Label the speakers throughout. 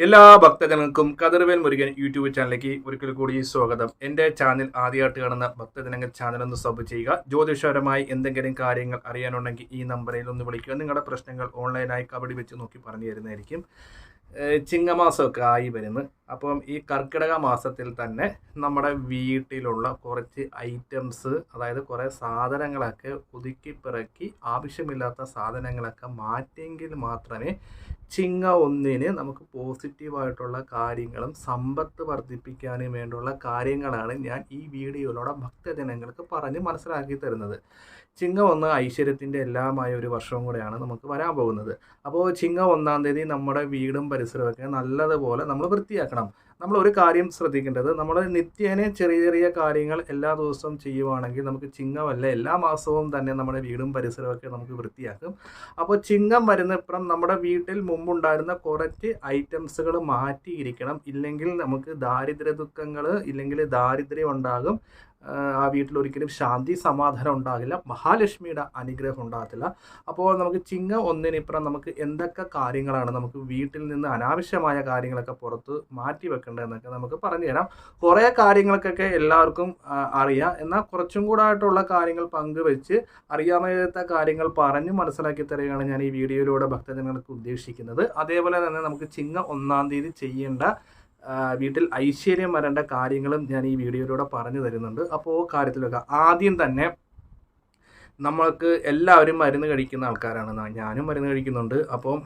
Speaker 1: എല്ലാ ഭക്തജനങ്ങൾക്കും കതിർവേൽ മുരുകൻ യൂട്യൂബ് ചാനലിലേക്ക് ഒരിക്കൽ കൂടി സ്വാഗതം. എൻ്റെ ചാനൽ ആദ്യമായിട്ട് കാണുന്ന ഭക്തജനങ്ങൾ ചാനൽ ഒന്ന് സബ് ചെയ്യുക. ജ്യോതിഷപരമായി എന്തെങ്കിലും കാര്യങ്ങൾ അറിയാനുണ്ടെങ്കിൽ ഈ നമ്പറിൽ ഒന്ന് വിളിക്കുക. നിങ്ങളുടെ പ്രശ്നങ്ങൾ ഓൺലൈനായി കബഡി വെച്ച് നോക്കി പറഞ്ഞു തരുന്നതായിരിക്കും. ചിങ്ങമാസമൊക്കെ ആയി വരുന്നു. അപ്പം ഈ കർക്കിടക മാസത്തിൽ തന്നെ നമ്മുടെ വീട്ടിലുള്ള കുറച്ച് ഐറ്റംസ്, അതായത് കുറേ സാധനങ്ങളൊക്കെ ഒതുക്കിപ്പിറക്കി ആവശ്യമില്ലാത്ത സാധനങ്ങളൊക്കെ മാറ്റിയെങ്കിൽ മാത്രമേ ചിങ്ങ ഒന്നിന് നമുക്ക് പോസിറ്റീവായിട്ടുള്ള കാര്യങ്ങളും സമ്പത്ത് വർദ്ധിപ്പിക്കാനും വേണ്ടിയുള്ള കാര്യങ്ങളാണ് ഞാൻ ഈ വീഡിയോയിലൂടെ ഭക്തജനങ്ങൾക്ക് പറഞ്ഞ് മനസ്സിലാക്കി തരുന്നത്. ചിങ്ങം ഒന്ന് ഐശ്വര്യത്തിൻ്റെ എല്ലാമായ ഒരു വർഷവും കൂടെയാണ് നമുക്ക് വരാൻ പോകുന്നത്. അപ്പോൾ ചിങ്ങം 1-ാം തീയതി നമ്മുടെ വീടും പരിസരമൊക്കെ നല്ലതുപോലെ നമ്മൾ വൃത്തിയാക്കണം. നമ്മൾ ഒരു കാര്യം ശ്രദ്ധിക്കേണ്ടത്, നമ്മൾ നിത്യേന ചെറിയ ചെറിയ കാര്യങ്ങൾ എല്ലാ ദിവസവും ചെയ്യുവാണെങ്കിൽ നമുക്ക് ചിങ്ങമല്ല എല്ലാ മാസവും തന്നെ നമ്മുടെ വീടും പരിസരമൊക്കെ നമുക്ക് വൃത്തിയാക്കും. അപ്പോൾ ചിങ്ങം വരുന്നപ്പുറം നമ്മുടെ വീട്ടിൽ മുമ്പുണ്ടായിരുന്ന കുറച്ച് ഐറ്റംസുകൾ മാറ്റിയിരിക്കണം. ഇല്ലെങ്കിൽ നമുക്ക് ദാരിദ്ര്യ ദുഃഖങ്ങൾ, ഇല്ലെങ്കിൽ ദാരിദ്ര്യം ഉണ്ടാകും. ആ വീട്ടിൽ ഒരിക്കലും ശാന്തി സമാധാനം ഉണ്ടാകില്ല, മഹാലക്ഷ്മിയുടെ അനുഗ്രഹം ഉണ്ടാകത്തില്ല. അപ്പോൾ നമുക്ക് ചിങ്ങം 1-നിപ്പുറം നമുക്ക് എന്തൊക്കെ കാര്യങ്ങളാണ് നമുക്ക് വീട്ടിൽ നിന്ന് അനാവശ്യമായ കാര്യങ്ങളൊക്കെ പുറത്ത് മാറ്റി വെക്കേണ്ടതെന്നൊക്കെ നമുക്ക് പറഞ്ഞു തരാം. കുറേ കാര്യങ്ങൾക്കൊക്കെ എല്ലാവർക്കും അറിയാം, എന്നാൽ കുറച്ചും കൂടെ ആയിട്ടുള്ള കാര്യങ്ങൾ പങ്കുവെച്ച് അറിയാമെത്ത കാര്യങ്ങൾ പറഞ്ഞ് മനസ്സിലാക്കി തരികയാണ് ഞാൻ ഈ വീഡിയോയിലൂടെ ഭക്തജനങ്ങൾക്ക് ഉദ്ദേശിക്കുന്നത്. അതേപോലെ തന്നെ നമുക്ക് ചിങ്ങം 1-ാം തീയതി ചെയ്യേണ്ട വീട്ടിൽ ഐശ്വര്യം വരേണ്ട കാര്യങ്ങളും ഞാൻ ഈ വീഡിയോയിലൂടെ പറഞ്ഞു തരുന്നുണ്ട്. അപ്പോൾ കാര്യത്തിലൊക്കെ ആദ്യം തന്നെ നമ്മൾക്ക് എല്ലാവരും മരുന്ന് കഴിക്കുന്ന ആൾക്കാരാണ്, ഞാനും മരുന്ന് കഴിക്കുന്നുണ്ട്. അപ്പം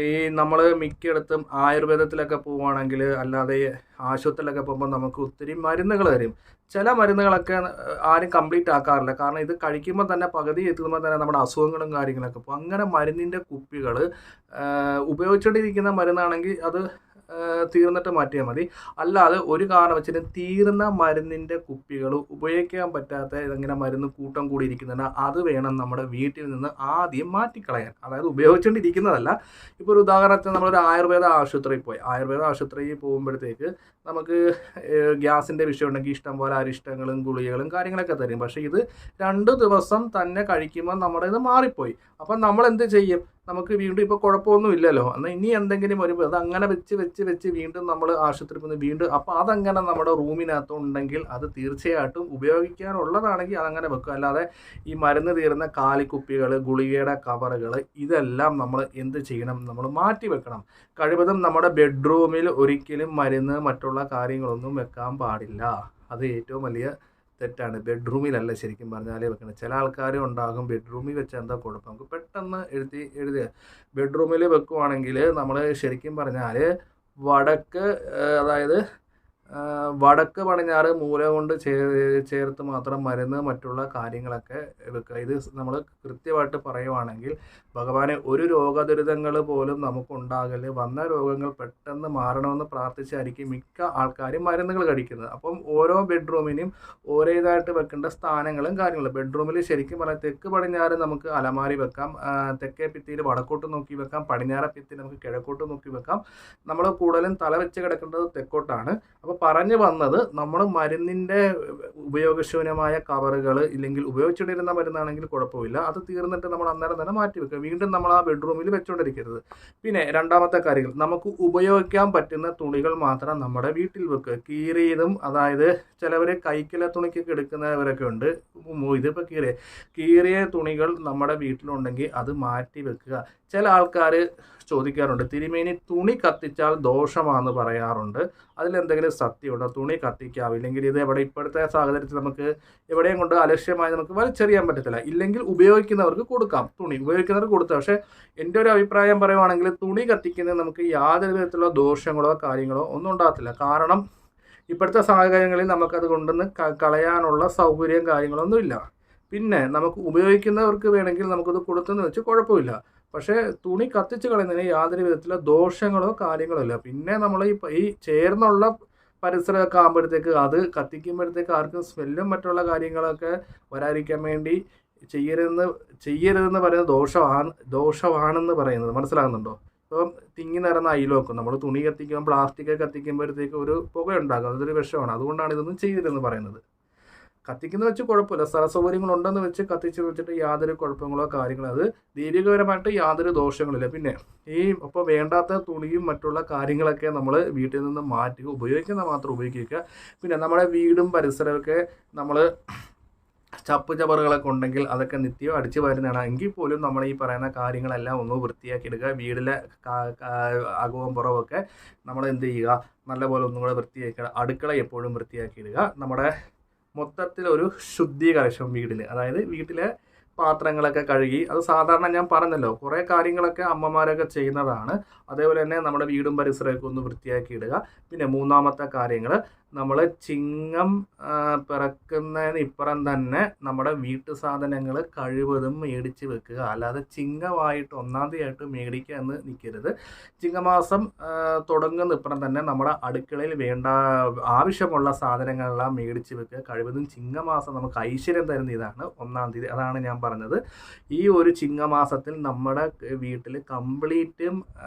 Speaker 1: ഈ നമ്മൾ മിക്കയിടത്തും ആയുർവേദത്തിലൊക്കെ പോവുകയാണെങ്കിൽ, അല്ലാതെ ആശുപത്രിയിലൊക്കെ പോകുമ്പോൾ നമുക്ക് ഒത്തിരി മരുന്നുകൾ തരും. ചില മരുന്നുകളൊക്കെ ആരും കംപ്ലീറ്റ് ആക്കാറില്ല. കാരണം ഇത് കഴിക്കുമ്പോൾ തന്നെ പകുതി എത്തുമ്പോൾ തന്നെ നമ്മുടെ അസുഖങ്ങളും കാര്യങ്ങളൊക്കെ പോകും. അങ്ങനെ മരുന്നിൻ്റെ കുപ്പികൾ ഉപയോഗിച്ചുകൊണ്ടിരിക്കുന്ന മരുന്നാണെങ്കിൽ അത് തീർന്നിട്ട് മാറ്റിയാൽ മതി. അല്ലാതെ ഒരു കാരണം വെച്ചിട്ട് തീർന്ന മരുന്നിൻ്റെ കുപ്പികൾ ഉപയോഗിക്കാൻ പറ്റാത്ത ഇതെങ്ങനെ മരുന്ന് കൂട്ടം കൂടിയിരിക്കുന്നുണ്ട്, അത് വേണം നമ്മുടെ വീട്ടിൽ നിന്ന് ആദ്യം മാറ്റിക്കളയാൻ. അതായത് ഉപയോഗിച്ചുകൊണ്ടിരിക്കുന്നതല്ല. ഇപ്പോൾ ഒരു ഉദാഹരണത്തിന് നമ്മളൊരു ആയുർവേദ ആശുപത്രിയിൽ പോകുമ്പോഴത്തേക്ക് നമുക്ക് ഗ്യാസിൻ്റെ വിഷയം ഉണ്ടെങ്കിൽ ഇഷ്ടംപോലെ അരിഷ്ടങ്ങളും ഗുളികകളും കാര്യങ്ങളൊക്കെ തരും. പക്ഷേ ഇത് 2 ദിവസം തന്നെ കഴിക്കുമ്പോൾ നമ്മുടെ ഇത് മാറിപ്പോയി. അപ്പം നമ്മൾ എന്ത് ചെയ്യും? നമുക്ക് വീണ്ടും ഇപ്പോൾ കുഴപ്പമൊന്നും ഇല്ലല്ലോ, എന്നാൽ ഇനി എന്തെങ്കിലും വരുമ്പോൾ അത് അങ്ങനെ വെച്ച് വീണ്ടും നമ്മൾ ആശുപത്രിയിൽ പോകുന്നു വീണ്ടും. അപ്പോൾ അതങ്ങനെ നമ്മുടെ റൂമിനകത്തുണ്ടെങ്കിൽ അത് തീർച്ചയായിട്ടും ഉപയോഗിക്കാനുള്ളതാണെങ്കിൽ അതങ്ങനെ വെക്കുക. അല്ലാതെ ഈ മരുന്ന് തീർന്ന കാലിക്കുപ്പികൾ, ഗുളികയുടെ കവറുകൾ, ഇതെല്ലാം നമ്മൾ എന്ത് ചെയ്യണം? നമ്മൾ മാറ്റി വെക്കണം. കഴിവതും നമ്മുടെ ബെഡ്റൂമിൽ ഒരിക്കലും മരുന്ന് മറ്റുള്ള കാര്യങ്ങളൊന്നും വെക്കാൻ പാടില്ല. അത് ഏറ്റവും വലിയ തെറ്റാണ്. ബെഡ്റൂമിലല്ല ശരിക്കും പറഞ്ഞാലേ വെക്കണം. ചില ആൾക്കാരും ഉണ്ടാകും ബെഡ്റൂമിൽ വെച്ച് എന്താ കുഴപ്പം, നമുക്ക് പെട്ടെന്ന് എഴുതുക. ബെഡ്റൂമിൽ വെക്കുവാണെങ്കിൽ നമ്മൾ ശരിക്കും പറഞ്ഞാൽ വടക്ക്, അതായത് വടക്ക് പടിഞ്ഞാറ് മൂല കൊണ്ട് ചേർത്ത് മാത്രം മരുന്ന് മറ്റുള്ള കാര്യങ്ങളൊക്കെ വെക്കുക. ഇത് നമ്മൾ കൃത്യമായിട്ട് പറയുവാണെങ്കിൽ ഭഗവാനെ ഒരു രോഗദുരിതങ്ങൾ പോലും നമുക്കുണ്ടാകല്, വന്ന രോഗങ്ങൾ പെട്ടെന്ന് മാറണമെന്ന് പ്രാർത്ഥിച്ചായിരിക്കും മിക്ക ആൾക്കാരും മരുന്നുകൾ കഴിക്കുന്നത്. അപ്പം ഓരോ ബെഡ്റൂമിനും ഓരോതായിട്ട് വെക്കേണ്ട സ്ഥാനങ്ങളും കാര്യങ്ങളും. ബെഡ്റൂമിൽ ശരിക്കും പറഞ്ഞാൽ തെക്ക് പടിഞ്ഞാറ് നമുക്ക് അലമാരി വെക്കാം, തെക്കേ ഭിത്തിയിൽ വടക്കോട്ട് നോക്കി വെക്കാം, പടിഞ്ഞാറേ ഭിത്തി നമുക്ക് കിഴക്കോട്ട് നോക്കി വെക്കാം. നമ്മൾ കൂടുതലും തല വെച്ച് കിടക്കേണ്ടത് തെക്കോട്ടാണ്. അപ്പോൾ പറഞ്ഞു വന്നത്, നമ്മൾ മരുന്നിൻ്റെ ഉപയോഗശൂന്യമായ കവറുകൾ, ഇല്ലെങ്കിൽ ഉപയോഗിച്ചിട്ടിരുന്ന മരുന്നാണെങ്കിൽ കുഴപ്പമില്ല, അത് തീർന്നിട്ട് നമ്മൾ അന്നേരം തന്നെ മാറ്റി വെക്കുക. വീണ്ടും നമ്മൾ ആ ബെഡ്റൂമിൽ വെച്ചുകൊണ്ടിരിക്കരുത്. പിന്നെ രണ്ടാമത്തെ കാര്യങ്ങൾ, നമുക്ക് ഉപയോഗിക്കാൻ പറ്റുന്ന തുണികൾ മാത്രം നമ്മുടെ വീട്ടിൽ വെക്കുക. കീറിയതും, അതായത് ചിലവർ കൈക്കിലെ തുണിക്കൊക്കെ എടുക്കുന്നവരൊക്കെ ഉണ്ട്. ഇതിപ്പോൾ കീറിയ തുണികൾ നമ്മുടെ വീട്ടിലുണ്ടെങ്കിൽ അത് മാറ്റി വെക്കുക. ചില ആൾക്കാർ ചോദിക്കാറുണ്ട്, തിരുമേനി തുണി കത്തിച്ചാൽ ദോഷമാണെന്ന് പറയാറുണ്ട്, അതിലെന്തെങ്കിലും സത്യമുണ്ടോ? തുണി കത്തിക്കാവില്ലെങ്കിൽ ഇത് ഇപ്പോഴത്തെ സാഹചര്യത്തിൽ നമുക്ക് എവിടെയും കൊണ്ട് അലക്ഷ്യമായി നമുക്ക് വലിച്ചെറിയാൻ പറ്റത്തില്ല. ഇല്ലെങ്കിൽ ഉപയോഗിക്കുന്നവർക്ക് കൊടുക്കാം, തുണി ഉപയോഗിക്കുന്നവർക്ക് കൊടുത്താൽ. പക്ഷേ എൻ്റെ ഒരു അഭിപ്രായം പറയുവാണെങ്കിൽ തുണി കത്തിക്കുന്നത് നമുക്ക് യാതൊരു വിധത്തിലുള്ള ദോഷങ്ങളോ കാര്യങ്ങളോ ഒന്നും ഉണ്ടാകത്തില്ല. കാരണം ഇപ്പോഴത്തെ സാഹചര്യങ്ങളിൽ നമുക്കത് കൊണ്ടുവന്ന് കളയാനുള്ള സൗകര്യം കാര്യങ്ങളൊന്നുമില്ല. പിന്നെ നമുക്ക് ഉപയോഗിക്കുന്നവർക്ക് വേണമെങ്കിൽ നമുക്കത് കൊടുത്തെന്ന് വെച്ച് കുഴപ്പമില്ല. പക്ഷേ തുണി കത്തിച്ച് കളയുന്നതിന് യാതൊരു വിധത്തിലുള്ള ദോഷങ്ങളോ കാര്യങ്ങളോ ഇല്ല. പിന്നെ നമ്മൾ ഈ ചേർന്നുള്ള പരിസരമൊക്കെ ആകുമ്പോഴത്തേക്ക് അത് കത്തിക്കുമ്പോഴത്തേക്ക് ആർക്കും സ്മെല്ലും മറ്റുള്ള കാര്യങ്ങളൊക്കെ വരാതിരിക്കാൻ വേണ്ടി ചെയ്യരുതെന്ന് പറയുന്നത് ദോഷമാണെന്ന് പറയുന്നത് മനസ്സിലാകുന്നുണ്ടോ? ഇപ്പം തിങ്ങി നിറഞ്ഞ അയിലോക്കും നമ്മൾ തുണി പ്ലാസ്റ്റിക് കത്തിക്കുമ്പോഴത്തേക്ക് ഒരു പുക ഉണ്ടാകും, അതൊരു വിഷമാണ്. അതുകൊണ്ടാണ് ഇതൊന്നും ചെയ്യരുതെന്ന് പറയുന്നത്. കത്തിക്കുന്ന വെച്ച് കുഴപ്പമില്ല, സ്ഥല സൗകര്യങ്ങളുണ്ടെന്ന് വെച്ച് കത്തിച്ച് വെച്ചിട്ട് യാതൊരു കുഴപ്പങ്ങളോ കാര്യങ്ങളോ, അത് ദൈവികപരമായിട്ട് യാതൊരു ദോഷങ്ങളില്ല. പിന്നെ അപ്പോൾ വേണ്ടാത്ത തുണിയും മറ്റുള്ള കാര്യങ്ങളൊക്കെ നമ്മൾ വീട്ടിൽ നിന്ന് മാറ്റി ഉപയോഗിക്കുന്ന മാത്രം ഉപയോഗിക്കുക. പിന്നെ നമ്മുടെ വീടും പരിസരമൊക്കെ നമ്മൾ ചപ്പ് ചവറുകളൊക്കെ ഉണ്ടെങ്കിൽ അതൊക്കെ നിത്യം അടിച്ചു വരുന്നതാണ്. എങ്കിൽ പോലും നമ്മൾ ഈ പറയുന്ന കാര്യങ്ങളെല്ലാം ഒന്ന് വൃത്തിയാക്കി എടുക്കുക. വീടിലെ അകവും പുറമൊക്കെ നമ്മൾ എന്ത് ചെയ്യുക, നല്ലപോലെ ഒന്നും കൂടെ വൃത്തിയാക്കുക. അടുക്കള എപ്പോഴും വൃത്തിയാക്കി ഇടുക. നമ്മുടെ മൊത്തത്തിലൊരു ശുദ്ധീകരണം വീട്ടിൽ, അതായത് വീട്ടിലെ പാത്രങ്ങളൊക്കെ കഴുകി, അത് സാധാരണ ഞാൻ പറഞ്ഞല്ലോ കുറേ കാര്യങ്ങളൊക്കെ അമ്മമാരൊക്കെ ചെയ്യുന്നതാണ്. അതേപോലെ തന്നെ നമ്മുടെ വീടും പരിസരമൊക്കെ ഒന്ന് വൃത്തിയാക്കി ഇടുക. പിന്നെ മൂന്നാമത്തെ കാര്യങ്ങൾ, നമ്മൾ ചിങ്ങം പിറക്കുന്നതിന് ഇപ്പുറം തന്നെ നമ്മുടെ വീട്ടു സാധനങ്ങൾ കഴിവതും മേടിച്ച് വെക്കുക. അല്ലാതെ ചിങ്ങമായിട്ട് 1-ാം തീയതിയായിട്ട് മേടിക്കുക എന്ന് നിൽക്കരുത്. ചിങ്ങമാസം തുടങ്ങുന്ന ഇപ്പുറം തന്നെ നമ്മുടെ അടുക്കളയിൽ വേണ്ട ആവശ്യമുള്ള സാധനങ്ങളെല്ലാം മേടിച്ച് വെക്കുക. കഴിവതും ചിങ്ങമാസം നമുക്ക് ഐശ്വര്യം തരുന്ന ഇതാണ് 1-ാം തീയതി. അതാണ് ഞാൻ പറഞ്ഞത്. ഈ ഒരു ചിങ്ങമാസത്തിൽ നമ്മുടെ വീട്ടിൽ കംപ്ലീറ്റും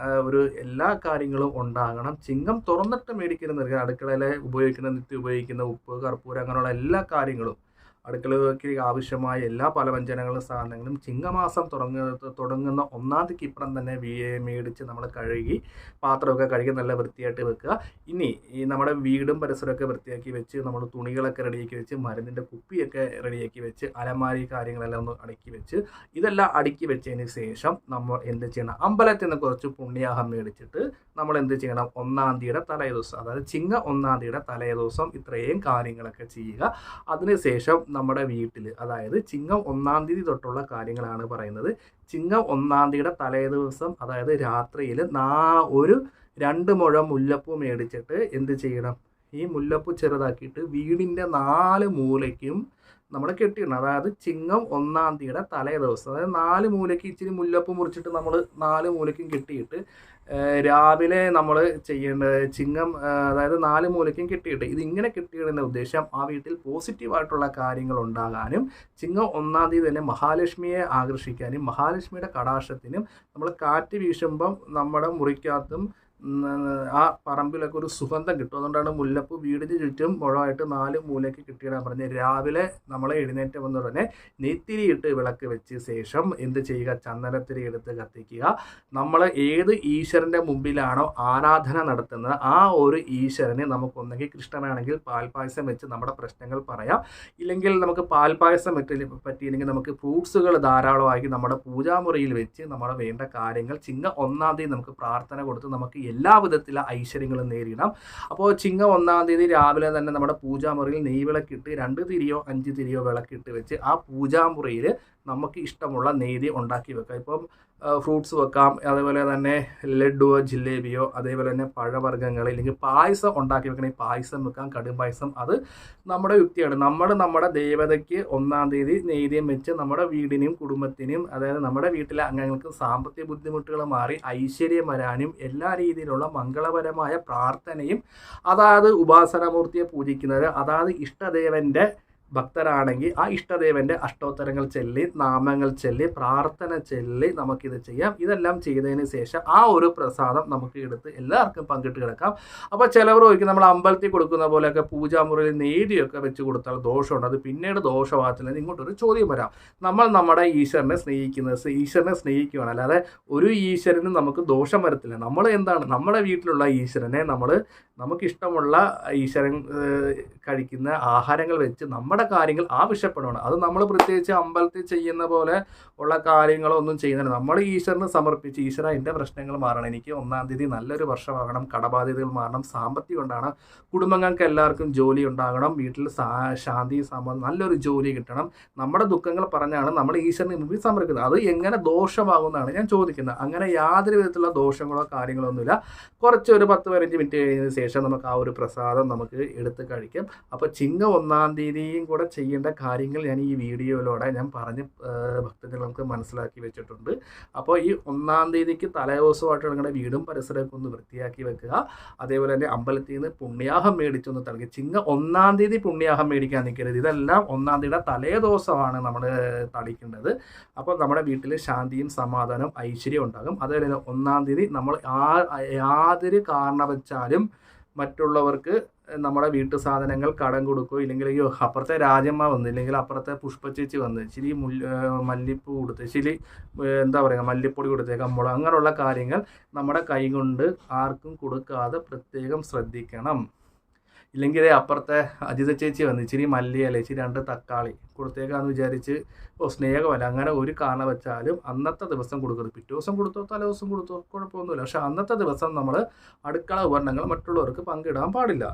Speaker 1: ഒരു എല്ലാ കാര്യങ്ങളും ഉണ്ടാകണം. ചിങ്ങം തുറന്നിട്ട് മേടിക്കുന്നത് അടുക്കളയിലെ നിത്യം ഉപയോഗിക്കുന്ന ഉപ്പ്, കർപ്പൂരം, അങ്ങനെയുള്ള എല്ലാ കാര്യങ്ങളും, അടുക്കളയ്ക്ക് ആവശ്യമായ എല്ലാ പലവ്യഞ്ജനങ്ങളും സാധനങ്ങളും ചിങ്ങമാസം തുടങ്ങുന്ന 1-ാം തീയതിക്ക് ഇപ്പുറം തന്നെ മേടിച്ച് നമ്മൾ കഴുകി പാത്രമൊക്കെ കഴുകി നല്ല വൃത്തിയായിട്ട് വെക്കുക. ഇനി ഈ നമ്മുടെ വീടും പരിസരമൊക്കെ വൃത്തിയാക്കി വെച്ച് നമ്മൾ തുണികളൊക്കെ റെഡിയാക്കി വെച്ച് മരുന്നിൻ്റെ കുപ്പിയൊക്കെ റെഡിയാക്കി വെച്ച് അലമാരി കാര്യങ്ങളെല്ലാം ഒന്ന് അടുക്കി വെച്ച് ഇതെല്ലാം അടുക്കി വെച്ചതിന് ശേഷം നമ്മൾ എന്ത് ചെയ്യണം, അമ്പലത്തിൽ നിന്ന് കുറച്ച് പുണ്യാഹം മേടിച്ചിട്ട് നമ്മൾ എന്ത് ചെയ്യണം, 1-ാം തീയതിയുടെ തലേദിവസം, അതായത് ചിങ്ങ 1-ാം തീയതിയുടെ തലേദിവസം ഇത്രയും കാര്യങ്ങളൊക്കെ ചെയ്യുക. അതിനുശേഷം നമ്മുടെ വീട്ടിൽ, അതായത് ചിങ്ങം 1-ാം തീയതി തൊട്ടുള്ള കാര്യങ്ങളാണ് പറയുന്നത്. ചിങ്ങം 1-ാം തീയതിയുടെ തലേദിവസം, അതായത് രാത്രിയിൽ ഒരു 2 മുഴം മുല്ലപ്പൂ മേടിച്ചിട്ട് എന്ത് ചെയ്യണം, ഈ മുല്ലപ്പൂ ചെറുതാക്കിയിട്ട് വീടിൻ്റെ 4 മൂലയ്ക്കും നമ്മൾ കെട്ടിയിടണം. അതായത് ചിങ്ങം 1-ാം തീയതിയുടെ തലേദിവസം, അതായത് 4 മൂലയ്ക്ക് ഇച്ചിരി മുല്ലപ്പൂ മുറിച്ചിട്ട് നമ്മൾ 4 മൂലയ്ക്കും കെട്ടിയിട്ട് രാവിലെ നമ്മൾ ചെയ്യേണ്ടത് ചിങ്ങം, അതായത് 4 മൂലയ്ക്കും കെട്ടിയിട്ട് ഇതിങ്ങനെ കെട്ടിയിടുന്ന ഉദ്ദേശം ആ വീട്ടിൽ പോസിറ്റീവായിട്ടുള്ള കാര്യങ്ങൾ ഉണ്ടാകാനും ചിങ്ങം 1-ാം തീയതി തന്നെ മഹാലക്ഷ്മിയെ ആകർഷിക്കാനും മഹാലക്ഷ്മിയുടെ കടാക്ഷത്തിനും നമ്മൾ കാറ്റ് വീശുമ്പം നമ്മുടെ മുറിക്കകത്തും ആ പറമ്പിലൊക്കെ ഒരു സുഗന്ധം കിട്ടും. അതുകൊണ്ടാണ് മുല്ലപ്പൂ വീടിന് ചുറ്റും മുഴമായിട്ട് 4 മൂലയ്ക്ക് കിട്ടിയിടാൻ പറഞ്ഞത്. രാവിലെ നമ്മൾ എഴുന്നേറ്റ് വന്ന ഉടനെ നെയ്ത്തിരിയിട്ട് വിളക്ക് വെച്ച് ശേഷം എന്ത് ചെയ്യുക, ചന്ദനത്തിരി എടുത്ത് കത്തിക്കുക. നമ്മൾ ഏത് ഈശ്വരൻ്റെ മുമ്പിലാണോ ആരാധന നടത്തുന്നത് ആ ഒരു ഈശ്വരനെ നമുക്കൊന്നെങ്കിൽ കൃഷ്ണനാണെങ്കിൽ പാൽപ്പായസം വെച്ച് നമ്മുടെ പ്രശ്നങ്ങൾ പറയാം. ഇല്ലെങ്കിൽ നമുക്ക് പാൽപ്പായസം പറ്റിയില്ലെങ്കിൽ നമുക്ക് ഫ്രൂട്ട്സുകൾ ധാരാളമായി നമ്മുടെ പൂജാമുറിയിൽ വെച്ച് നമ്മുടെ വേണ്ട കാര്യങ്ങൾ ചിങ്ങ 1-ാം തീയതി നമുക്ക് പ്രാർത്ഥന കൊടുത്ത് നമുക്ക് എല്ലാ വിധത്തിലുള്ള ഐശ്വര്യങ്ങളും നേരിടാം. അപ്പോൾ ചിങ്ങ 1-ാം തീയതി രാവിലെ തന്നെ നമ്മുടെ പൂജാമുറിയിൽ നെയ്വിളക്കിട്ട് 2 തിരിയോ 5 തിരിയോ വിളക്കിട്ട് വെച്ച് ആ പൂജാമുറിയിൽ നമുക്ക് ഇഷ്ടമുള്ള നെയ്തി ഉണ്ടാക്കി വെക്കാം. ഇപ്പം ഫ്രൂട്ട്സ് വെക്കാം, അതേപോലെ തന്നെ ലഡുവോ ജിലേബിയോ, അതേപോലെ തന്നെ പഴവർഗ്ഗങ്ങൾ, ഇല്ലെങ്കിൽ പായസം ഉണ്ടാക്കി വെക്കണമെങ്കിൽ പായസം വെക്കാം, കടും പായസം. അത് നമ്മുടെ യുക്തിയാണ്. നമ്മുടെ ദേവതയ്ക്ക് 1-ാം തീയതി നെയ്തിയം വെച്ച് നമ്മുടെ വീടിനും കുടുംബത്തിനും, അതായത് നമ്മുടെ വീട്ടിലെ അംഗങ്ങൾക്ക് സാമ്പത്തിക ബുദ്ധിമുട്ടുകൾ മാറി ഐശ്വര്യം വരാനും എല്ലാ രീതിയിലുള്ള മംഗളപരമായ പ്രാർത്ഥനയും, അതായത് ഉപാസനാമൂർത്തിയെ പൂജിക്കുന്നത്, അതായത് ഇഷ്ടദേവൻ്റെ ഭക്തരാണെങ്കിൽ ആ ഇഷ്ടദേവൻ്റെ അഷ്ടോത്തരങ്ങൾ ചൊല്ലി, നാമങ്ങൾ ചൊല്ലി, പ്രാർത്ഥന ചൊല്ലി നമുക്കിത് ചെയ്യാം. ഇതെല്ലാം ചെയ്തതിന് ശേഷം ആ ഒരു പ്രസാദം നമുക്ക് എടുത്ത് എല്ലാവർക്കും പങ്കിട്ട് കിടക്കാം. അപ്പോൾ ചിലവർ ചോദിക്കും, നമ്മൾ അമ്പലത്തിൽ കൊടുക്കുന്ന പോലെയൊക്കെ പൂജാമുറിയിൽ നെയ്തിയൊക്കെ വെച്ച് കൊടുത്താൽ ദോഷമുണ്ട്, അത് പിന്നീട് ദോഷമാകത്തില്ല. ഇങ്ങോട്ടൊരു ചോദ്യം വരാം. നമ്മൾ നമ്മുടെ ഈശ്വരനെ സ്നേഹിക്കുകയാണ്, അല്ലാതെ ഒരു ഈശ്വരനും നമുക്ക് ദോഷം വരത്തില്ല. നമ്മൾ എന്താണ്, നമ്മുടെ വീട്ടിലുള്ള ഈശ്വരനെ നമുക്കിഷ്ടമുള്ള ഈശ്വരൻ കഴിക്കുന്ന ആഹാരങ്ങൾ വെച്ച് നമ്മുടെ കാര്യങ്ങൾ ആവശ്യപ്പെടണം. അത് നമ്മൾ പ്രത്യേകിച്ച് അമ്പലത്തിൽ ചെയ്യുന്ന പോലെ ഉള്ള കാര്യങ്ങളൊന്നും ചെയ്യുന്നില്ല. നമ്മൾ ഈശ്വരന് സമർപ്പിച്ച്, ഈശ്വര എൻ്റെ പ്രശ്നങ്ങൾ മാറണം, എനിക്ക് 1-ാം തീയതി നല്ലൊരു വർഷമാകണം, കടബാധ്യതകൾ മാറണം, സാമ്പത്തികം ഉണ്ടാകണം, കുടുംബങ്ങൾക്ക് എല്ലാവർക്കും ജോലി ഉണ്ടാകണം, വീട്ടിൽ ശാന്തി സമാധാനം, നല്ലൊരു ജോലി കിട്ടണം, നമ്മുടെ ദുഃഖങ്ങൾ പറഞ്ഞാണ് നമ്മൾ ഈശ്വരന് മുമ്പിൽ സമർപ്പിക്കുന്നത്. അത് എങ്ങനെ ദോഷമാകുന്നതാണ് ഞാൻ ചോദിക്കുന്നത്. അങ്ങനെ യാതൊരു വിധത്തിലുള്ള ദോഷങ്ങളോ കാര്യങ്ങളോ ഒന്നുമില്ല. കുറച്ച് ഒരു 10-15 മിനിറ്റ് കഴിഞ്ഞതിന് ശേഷം നമുക്ക് ആ ഒരു പ്രസാദം നമുക്ക് എടുത്ത് കഴിക്കാം. അപ്പോൾ ചിങ്ങ 1-ാം തീയതിയും കൂടെ ചെയ്യേണ്ട കാര്യങ്ങൾ ഞാൻ ഈ വീഡിയോയിലൂടെ ഞാൻ പറഞ്ഞ് ഭക്തജനങ്ങൾക്ക് മനസ്സിലാക്കി വെച്ചിട്ടുണ്ട്. അപ്പോൾ ഈ 1-ാം തീയതിക്ക് തലേദിവസമായിട്ട് നിങ്ങളുടെ വീടും പരിസരമൊക്കെ ഒന്ന് വൃത്തിയാക്കി വെക്കുക. അതേപോലെ തന്നെ അമ്പലത്തിൽ നിന്ന് പുണ്യാഹം മേടിച്ചൊന്ന് തളിക്കുക. ചിങ്ങ 1-ാം തീയതി പുണ്യാഹം മേടിക്കാൻ നിൽക്കരുത്. ഇതെല്ലാം 1-ാം തീയതിയുടെ തലേദിവസമാണ് നമ്മൾ തളിക്കേണ്ടത്. അപ്പോൾ നമ്മുടെ വീട്ടിൽ ശാന്തിയും സമാധാനവും ഐശ്വര്യം ഉണ്ടാകും. അതേപോലെ തന്നെ 1-ാം തീയതി നമ്മൾ യാതൊരു കാരണവച്ചാലും മറ്റുള്ളവർക്ക് നമ്മുടെ വീട്ടു സാധനങ്ങൾ കടം കൊടുക്കുകയോ ഇല്ലെങ്കിൽ അയ്യോ അപ്പുറത്തെ രാജമ്മ വന്ന് ഇല്ലെങ്കിൽ അപ്പുറത്തെ പുഷ്പച്ചേച്ചി വന്ന് ഇച്ചിരി മല്ലിപ്പൂ കൊടുത്ത് ഇച്ചിരി എന്താ പറയുക മല്ലിപ്പൊടി കൊടുത്തേക്കാം മുളക് അങ്ങനെയുള്ള കാര്യങ്ങൾ നമ്മുടെ കൈ കൊണ്ട് ആർക്കും കൊടുക്കാതെ പ്രത്യേകം ശ്രദ്ധിക്കണം. ഇല്ലെങ്കിൽ അപ്പുറത്തെ അജിത ചേച്ചി വന്ന് ഇച്ചിരി മല്ലിയില ഇച്ചിരി 2 തക്കാളി കൊടുത്തേക്കാന്ന് വിചാരിച്ച് സ്നേഹമല്ല, അങ്ങനെ ഒരു കാരണവച്ചാലും അന്നത്തെ ദിവസം കൊടുക്കരുത്. പിറ്റേ ദിവസം കൊടുത്തോ തലേ ദിവസം കൊടുത്തോ കുഴപ്പമൊന്നുമില്ല. പക്ഷെ അന്നത്തെ ദിവസം നമ്മൾ അടുക്കള ഉപകരണങ്ങൾ മറ്റുള്ളവർക്ക് പങ്കിടാൻ പാടില്ല.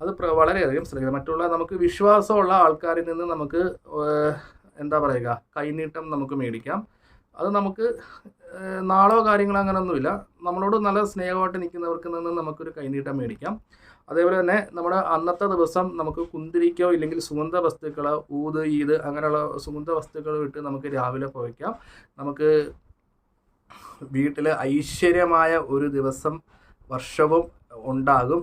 Speaker 1: അത് വളരെയധികം ശ്രദ്ധിക്കണം. മറ്റുള്ള നമുക്ക് വിശ്വാസമുള്ള ആൾക്കാരിൽ നിന്ന് നമുക്ക് എന്താ പറയുക കൈനീട്ടം നമുക്ക് മേടിക്കാം. അത് നമുക്ക് നാളോ കാര്യങ്ങളോ അങ്ങനെയൊന്നുമില്ല. നമ്മളോട് നല്ല സ്നേഹമായിട്ട് നിൽക്കുന്നവർക്ക് നിന്ന് നമുക്കൊരു കൈനീട്ടം മേടിക്കാം. അതേപോലെ തന്നെ നമ്മുടെ അന്നത്തെ ദിവസം നമുക്ക് കുന്തിരിക്കോ ഇല്ലെങ്കിൽ സുഗന്ധ വസ്തുക്കൾ ഊത് ഈത് അങ്ങനെയുള്ള സുഗന്ധ വസ്തുക്കൾ വിട്ട് നമുക്ക് രാവിലെ പോയിക്കാം. നമുക്ക് വീട്ടിൽ ഐശ്വര്യമായ ഒരു ദിവസം വർഷവും ഉണ്ടാകും.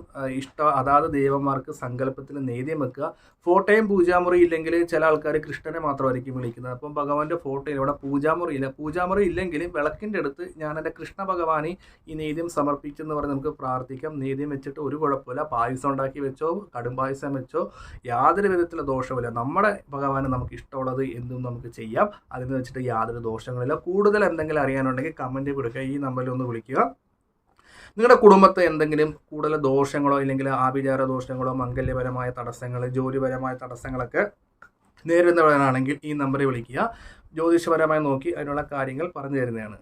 Speaker 1: അതാത് ദൈവന്മാർക്ക് സങ്കല്പത്തിൽ നേദ്യം വെക്കുക. ഫോട്ടോയും പൂജാമുറി ഇല്ലെങ്കിൽ ചില ആൾക്കാർ കൃഷ്ണനെ മാത്രമായിരിക്കും വിളിക്കുന്നത്. അപ്പം ഭഗവാന്റെ ഫോട്ടോ ഇവിടെ പൂജാമുറിയില്ല. പൂജാമുറി ഇല്ലെങ്കിലും വിളക്കിൻ്റെ അടുത്ത് ഞാൻ എൻ്റെ കൃഷ്ണ ഭഗവാനെ ഈ നേദ്യം സമർപ്പിച്ചെന്ന് പറഞ്ഞ് നമുക്ക് പ്രാർത്ഥിക്കാം. നേദ്യം വെച്ചിട്ട് ഒരു കുഴപ്പമില്ല. പായസം ഉണ്ടാക്കി വെച്ചോ കടും പായസം വെച്ചോ യാതൊരു വിധത്തിലുള്ള ദോഷമില്ല. നമ്മുടെ ഭഗവാന് നമുക്ക് ഇഷ്ടമുള്ളത് എന്തും നമുക്ക് ചെയ്യാം. അതിന് വെച്ചിട്ട് യാതൊരു ദോഷങ്ങളില്ല. കൂടുതൽ എന്തെങ്കിലും അറിയാനുണ്ടെങ്കിൽ കമൻറ്റ് കൊടുക്കുക. ഈ നമ്പറിൽ ഒന്ന് വിളിക്കുക. നിങ്ങളുടെ കുടുംബത്തെ എന്തെങ്കിലും കൂടുതൽ ദോഷങ്ങളോ ഇല്ലെങ്കിൽ ആഭിചാര ദോഷങ്ങളോ മംഗല്യപരമായ തടസ്സങ്ങൾ ജോലിപരമായ തടസ്സങ്ങളൊക്കെ നേരിടുന്നവരാണെങ്കിൽ ഈ നമ്പറിൽ വിളിക്കുക. ജ്യോതിഷപരമായി നോക്കി അതിനുള്ള കാര്യങ്ങൾ പറഞ്ഞു തരുന്നതാണ്.